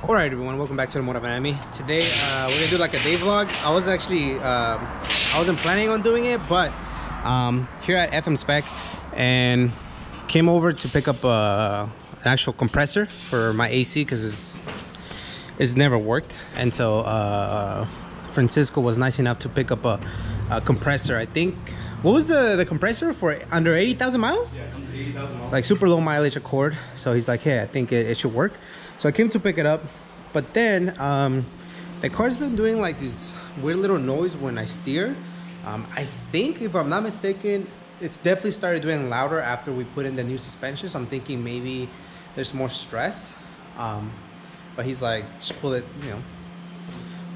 All right, everyone, welcome back to the Motor Miami. Today we're gonna do like a day vlog. I wasn't planning on doing it, but here at FM Spec and came over to pick up an actual compressor for my AC because it's never worked. And so Francisco was nice enough to pick up a compressor. I think, what was the compressor for? Under 80,000 miles? Yeah, under 80,000 miles. Like super low mileage Accord. So he's like, hey, I think it should work. So I came to pick it up, but then the car's been doing like this weird little noise when I steer. I think, if I'm not mistaken, it's definitely started doing louder after we put in the new suspension. So I'm thinking maybe there's more stress. But he's like, just pull it,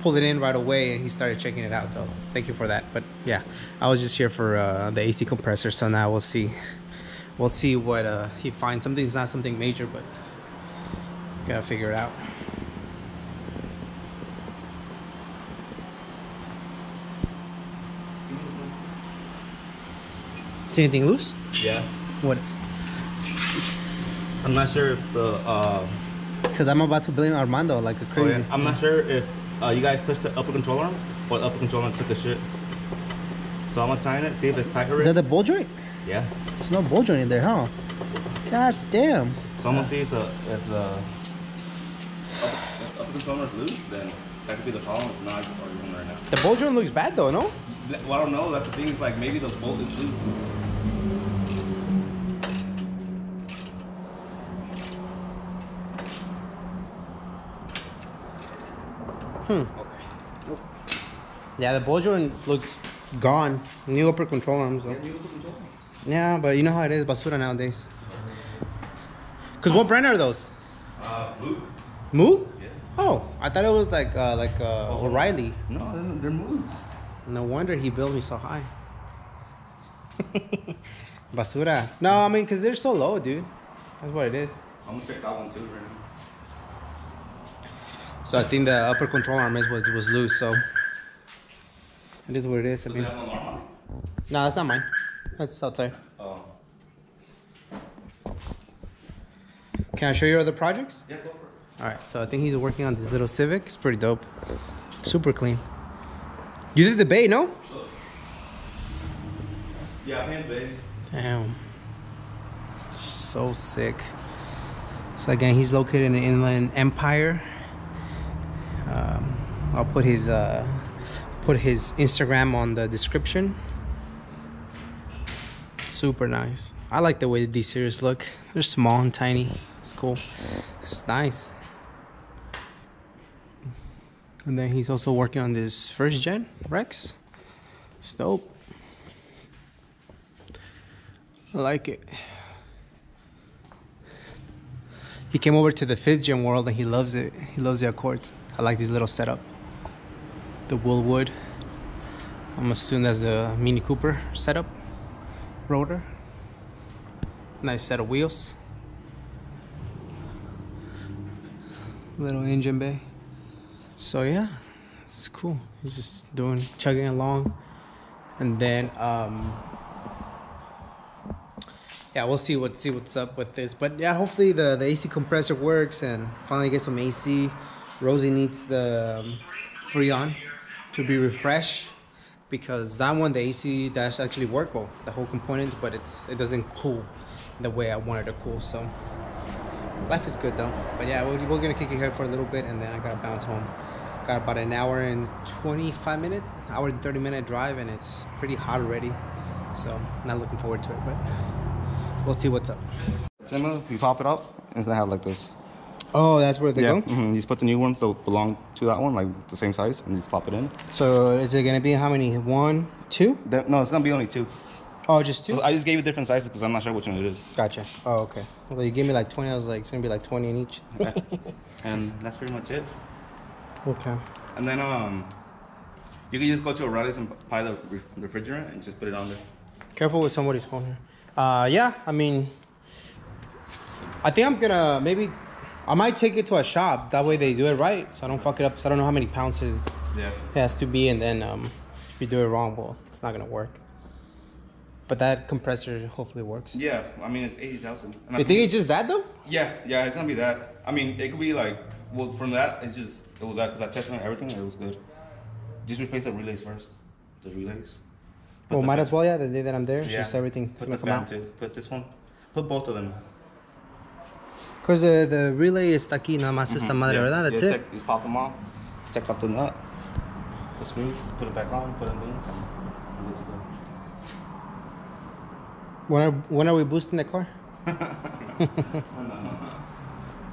pull it in right away, and he started checking it out. So thank you for that. But yeah, I was just here for the AC compressor. So now we'll see what he finds. Something's not something major, but gotta figure it out. Is anything loose? Yeah. What? I'm not sure if the Because I'm about to blame Armando like a crazy. Oh, yeah. I'm not sure if you guys touched the upper control arm or the upper control arm took a shit. So I'm gonna tighten it, see if it's tight already. Is that the ball joint? Yeah. There's no ball joint in there, huh? God damn. So I'm gonna see if the upper control arm is loose, then that could be the problem. If not, it's already right now. The ball joint looks bad though, no? Well, I don't know. That's the thing. It's like maybe the bolt is loose. Okay. Nope. Yeah, the ball joint looks gone. New upper control arms. So. Yeah, new upper control arm. Yeah, but you know how it is, basura nowadays. Cause what brand are those? Moog. Moog? Yeah. Oh, I thought it was like O'Reilly. No, they're Moogs. No wonder he built me so high. Basura. No, I mean, cause they're so low, dude. That's what it is. I'm gonna check that one too right now. So I think the upper control arm was loose. So it is what it is. I Does mean, it have an alarm on it? no, that's not mine. That's outside. Oh. Can I show you other projects? Yeah, go for it. All right. So I think he's working on this little Civic. It's pretty dope. Super clean. You did the bay, no? Yeah, I'm in bay. Damn. So sick. So again, he's located in the Inland Empire. I'll put his Instagram on the description. Super nice. I like the way these series look. They're small and tiny. It's cool. It's nice. And then he's also working on this first gen Rex. It's dope. I like it. He came over to the 5th gen world and he loves it. He loves the Accords. I like this little setup. The Woolwood. I'm assuming that's a Mini Cooper setup. Rotor. Nice set of wheels. Little engine bay. So yeah, it's cool. He's just chugging along. And then yeah, we'll see what's up with this. But yeah, hopefully the AC compressor works and finally get some AC. Rosie needs the Freon to be refreshed because that one, the AC dash actually work well, the whole component, but it doesn't cool the way I wanted to cool. So life is good though. But yeah, we're gonna kick it here for a little bit and then I gotta bounce home. Got about an hour and 25 minute, hour and 30-minute drive, and it's pretty hot already. So not looking forward to it, but we'll see what's up. Similar, you pop it up, and it's gonna have like this. Oh, that's where they go? Mm-hmm. You just put the new ones that belong to that one, like the same size, and just pop it in. So is it gonna be how many? 1, 2? No, it's gonna be only 2. Oh, just 2? So I just gave you different sizes because I'm not sure which one it is. Gotcha. Oh, okay. Well, you gave me like 20. I was like, it's gonna be like 20 in each. Okay. And that's pretty much it. Okay. And then you can just go to O'Reilly's and buy the refrigerant and just put it on there. Careful with somebody's phone here. Yeah, I mean, I think I'm gonna I might take it to a shop. That way they do it right, so I don't fuck it up. So I don't know how many pounds it has to be, and then if you do it wrong, well, it's not gonna work. But that compressor hopefully works. Yeah, I mean, it's 80,000. You think it's just that though? Yeah, it's gonna be that. I mean, it could be like Well, from that, it was that because I tested everything and it was good. Just replace the relays first. The relays. Well, might as well, yeah. The day that I'm there, Yeah. just everything's Put gonna the come fan out. too. Put this one. Put both of them. Cause the relay is aquí, nada más esta madre, ¿verdad? That's it. Just pop them off. Check out the nut, the screw. Put it back on. Put it in, and we're good to go. When are we boosting the car? No.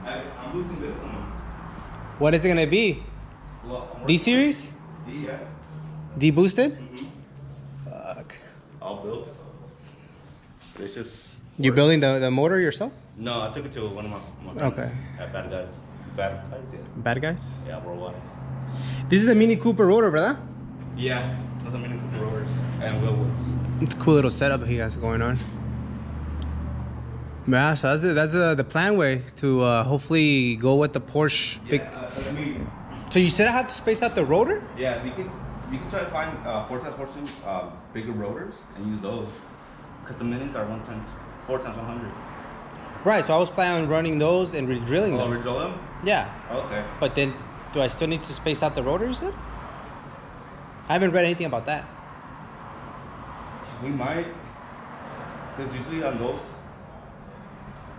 I'm boosting this one. What is it gonna be? Well, D series? D, yeah. D boosted? Fuck. All built. But it's just. You building the motor yourself? No, I took it to one of my friends. Okay. At Bad Guys. Bad Guys, yeah. Bad guys? Yeah, worldwide. This is the Mini Cooper rotor, ¿verdad? Yeah, those are mini rotors and wheelwoods. It's a cool little setup he has going on. Yeah, so that's the plan way to hopefully go with the Porsche big. So you said I have to space out the rotor? Yeah, we could try to find 4x4 bigger rotors and use those because the minis are 4x100. Right. So I was planning on running those and re-drilling them. Oh, re-drill them? Yeah. Okay. But then, do I still need to space out the rotors then? I haven't read anything about that. We might, because usually on those,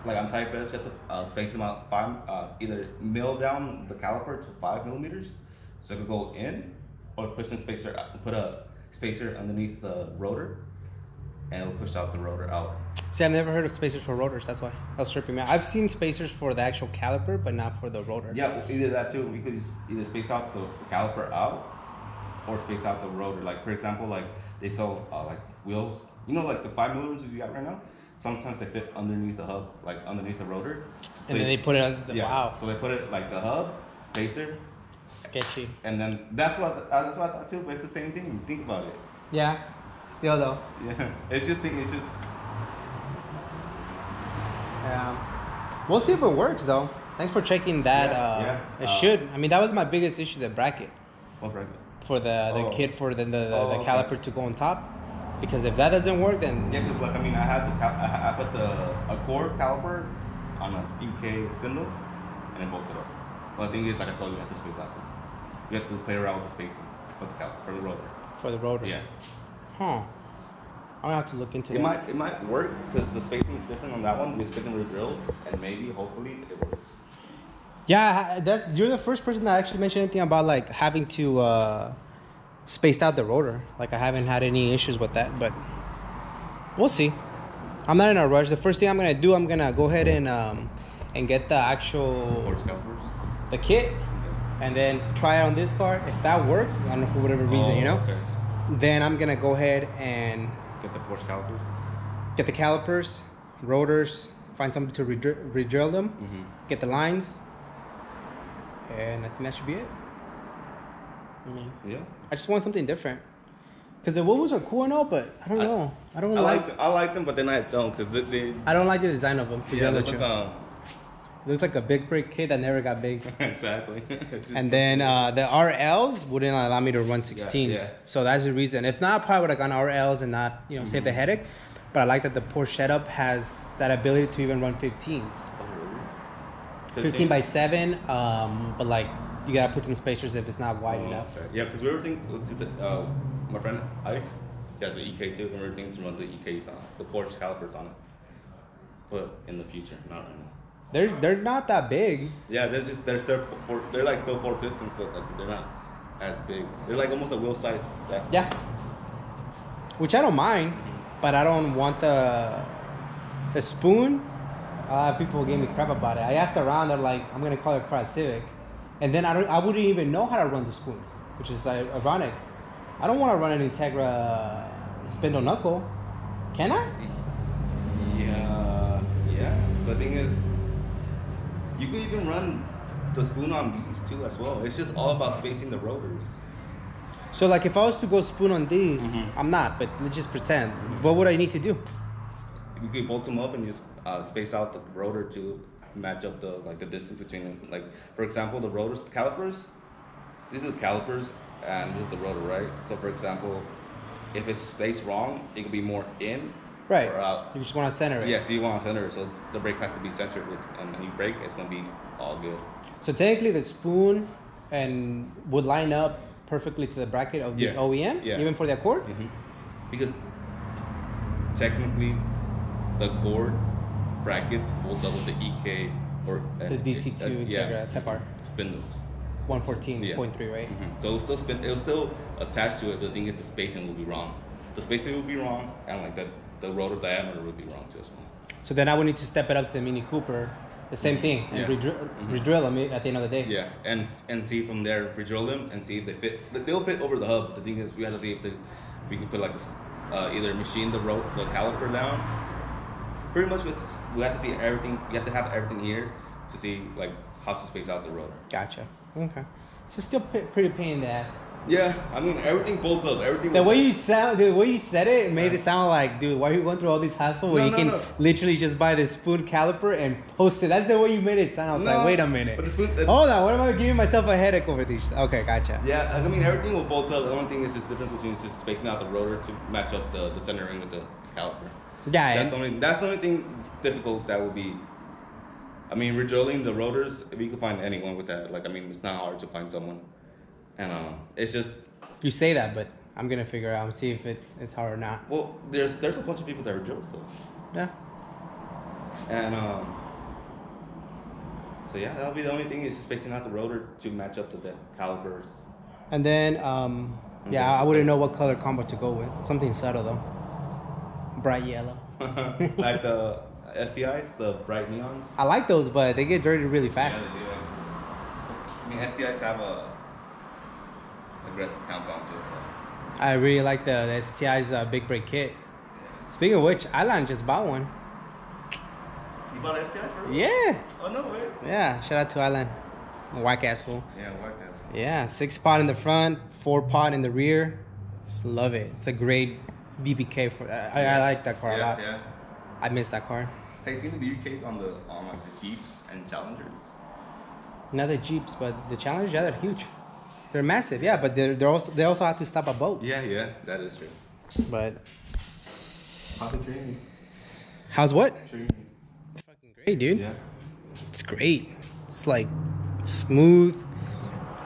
like on type S, you have to space them out either mill down the caliper to 5 millimeters, so it could go in, or push the spacer, put a spacer underneath the rotor, and it'll push out the rotor out. See, I've never heard of spacers for rotors. That's why that's tripping me out. I've seen spacers for the actual caliper, but not for the rotor. Yeah, well, either that too. We could just either space out the caliper out, or space out the rotor. Like for example, like they sell like wheels. You know, like the 5 millimeters you got right now. Sometimes they fit underneath the hub, like underneath the rotor. And then they put it on the, wow. So they put it like the hub, spacer. Sketchy. And then that's what I thought too, but it's the same thing. You think about it. Yeah. Still though. Yeah. It's just. Yeah. We'll see if it works though. Thanks for checking that. It should. I mean, that was my biggest issue, the bracket. What bracket? For the kit for the caliper to go on top. Because if that doesn't work, then yeah, because like I mean, I put a core caliper on a BBK spindle, and it bolted up. Well, the thing is, like I told you, you have to space out this. You have to play around with the spacing for the rotor. For the rotor. Yeah. Huh. I'm gonna have to look into that. It might work because the spacing is different on that one. We stick in the drill, and maybe hopefully it works. Yeah, you're the first person that actually mentioned anything about like having to spaced out the rotor. Like I haven't had any issues with that, but we'll see. I'm not in a rush. The first thing I'm gonna do, I'm gonna go ahead and get the actual Porsche calipers. The kit, and then try it on this car. If that works, I don't know for whatever reason, you know. Okay. Then I'm gonna go ahead and Get the Porsche calipers. Get the calipers, rotors, find something to re-drill them, get the lines, and I think that should be it. Yeah. I just want something different. Because the wheels are cool and all, but I don't know. I like them, but then I don't because they. I don't like the design of them. To be honest with you. It looks like a big brake kit that never got big. Exactly. And then the RLs wouldn't allow me to run 16s. Yeah. So that's the reason. If not, I probably would have gone RLs and not, save the headache. But I like that the Porsche setup has that ability to even run 15s. Oh, really? 15 by 7, but like you gotta put some spacers if it's not wide enough. Okay. Yeah, because we were thinking, my friend Ike, he has an EK too, and we were thinking to run the EKs on the Porsche calipers on it. But in the future, not right now. They're not that big. Yeah, they're like still 4 pistons, but like, they're not as big. They're like almost a wheel size. Yeah. Which I don't mind, but I don't want the spoon. A lot of people gave me crap about it. I asked around, they're like, I'm gonna call it Cross Civic, and then I wouldn't even know how to run the spoons, which is ironic. I don't want to run an Integra spindle knuckle. Can I? Yeah. The thing is, you could even run the spoon on these too as well. It's just all about spacing the rotors. So like if I was to go spoon on these, I'm not, but let's just pretend. What would I need to do? You could bolt them up and just space out the rotor to match up the distance between them. Like for example, the rotors, the calipers. These are the calipers and this is the rotor, right? So for example, if it's spaced wrong, it could be more in Right. or out. You just want to center it. Yes, you want to center it, so the brake has to be centered with, and when you brake, it's gonna be all good. So technically, the spoon and would line up perfectly to the bracket of this OEM, even for the Accord. Because technically, the Accord bracket holds up with the EK or the DC2 Type R spindles. 114.3, right? So it'll still attach to it. The thing is, the spacing will be wrong. The spacing will be wrong, and like the rotor diameter will be wrong too as well. So then I would need to step it up to the Mini Cooper, the same thing, and re-drill them at the end of the day. Yeah, and see from there, re-drill them and see if they fit. They'll fit over the hub. The thing is, we have to see if we can put like either machine the caliper down. Pretty much, we have to see everything. You have to have everything here to see like how to space out the rotor. Gotcha. Okay. So still pretty pain in the ass. Yeah, I mean everything bolts up. Everything. The way you said it made it sound like, dude, why are you going through all this hassle when you can literally just buy the spoon caliper and post it? That's the way you made it sound. I was like, wait a minute. But the spoon, hold on, what am I giving myself a headache over these? Okay, gotcha. Yeah, I mean everything will bolt up. The only thing is just difference between just spacing out the rotor to match up the centering with the caliper. Yeah, that's the only thing difficult that would be. I mean, re-drilling the rotors, if you can find anyone with that, like, I mean, it's not hard to find someone. And it's just... You say that, but I'm going to figure out and see if it's hard or not. Well, there's a bunch of people that re-drill stuff. Yeah. And, so yeah, that'll be the only thing is just spacing out the rotor to match up to the calipers. And then, yeah, I wouldn't know what color combo to go with. Something subtle, though. Bright yellow. Like the STIs, the bright neons. I like those, but they get dirty really fast. Yeah, they do. I mean, STIs have a aggressive compound too, so. I really like the STI's big brake kit. Speaking of which, Alan just bought one. You bought an STI for real? Yeah. Oh, no way. Yeah, shout out to Alan. Whack ass fool. Yeah, whack ass fool. Yeah, 6-pot in the front, 4-pot in the rear. Just love it. It's a great BBK for I like that car a lot. Yeah. I miss that car. Have you seen the BBKs on like the Jeeps and Challengers? Not the Jeeps, but the Challengers, yeah, they're huge. They're massive, yeah, but they also have to stop a boat. Yeah, that is true. But how's the training? How's what? Training. Fucking great, dude. Yeah. It's great. It's like smooth,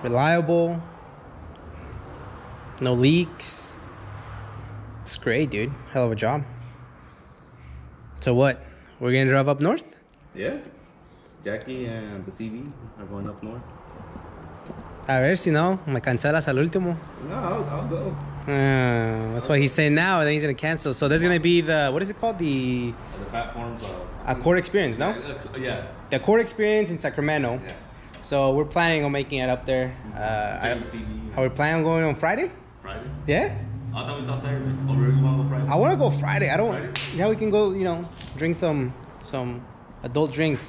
reliable, no leaks. It's great, dude. Hell of a job. So what? We're gonna drive up north? Yeah. Jackie and the CV are going up north. A ver si no, me cancelas al último. No, I'll go. That's what he's saying now, and then he's gonna cancel. So there's gonna be the, what is it called? The platforms. Accord Experience, no? Yeah. The Accord Experience in Sacramento. Yeah. So we're planning on making it up there. Are we planning on going on Friday? Friday? Yeah? I thought we thought Saturday. Oh, really? You want to go Friday? I want to go Friday. Friday? Yeah, we can go, drink some adult drinks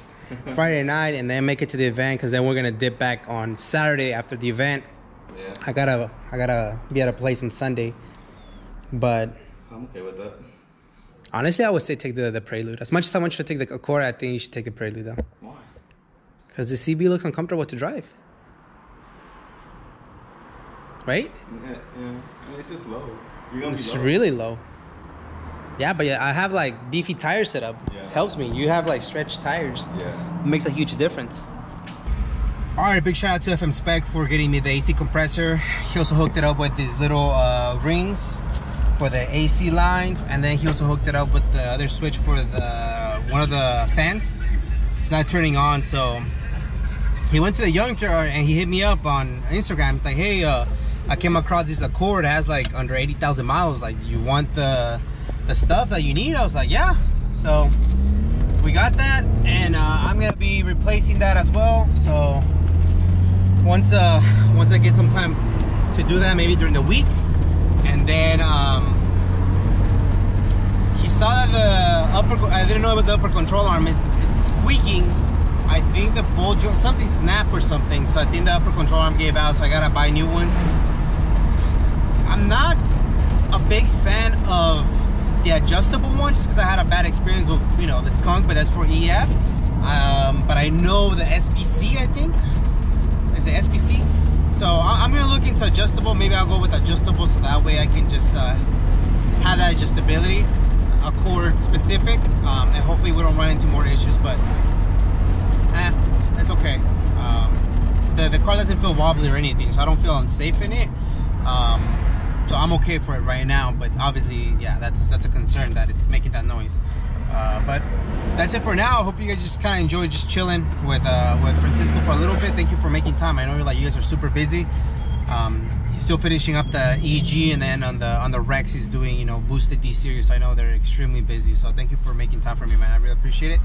Friday night and then make it to the event, because then we're going to dip back on Saturday after the event. Yeah. I gotta be at a place on Sunday. But I'm okay with that. Honestly, I would say take the Prelude. As much as I want you to take the Accord, I think you should take the Prelude though. Why? Because the CB looks uncomfortable to drive. Right? Yeah. I mean, it's just low. It's really low. Yeah, but I have like beefy tire setup. Yeah. Helps me. You have like stretched tires. Yeah. It makes a huge difference. All right, big shout out to FM Spec for getting me the AC compressor. He also hooked it up with these little rings for the AC lines, and then he also hooked it up with the other switch for one of the fans. It's not turning on, so he went to the junkyard and he hit me up on Instagram. It's like, hey, I came across this Accord. It has like under 80,000 miles. Like, you want the stuff that you need? I was like, yeah. So we got that, and I'm gonna be replacing that as well. So once I get some time to do that, maybe during the week, and then he saw that the upper, I didn't know it was the upper control arm. It's squeaking. I think the ball joint, something snapped or something. So I think the upper control arm gave out. So I gotta buy new ones. I'm not a big fan of the adjustable one, just because I had a bad experience with the skunk, but that's for EF. But I know the SPC, I think. Is it SPC? So I'm gonna look into adjustable. Maybe I'll go with adjustable, so that way I can just have that adjustability. Accord specific, and hopefully we don't run into more issues, but that's okay. The car doesn't feel wobbly or anything, so I don't feel unsafe in it. So I'm okay for it right now, but obviously, yeah, that's a concern that it's making that noise. But that's it for now. I hope you guys just kind of enjoyed just chilling with Francisco for a little bit. Thank you for making time. I know you guys are super busy. He's still finishing up the EG, and then on the Rex he's doing, you know, boosted D series. So I know they're extremely busy. So thank you for making time for me, man. I really appreciate it.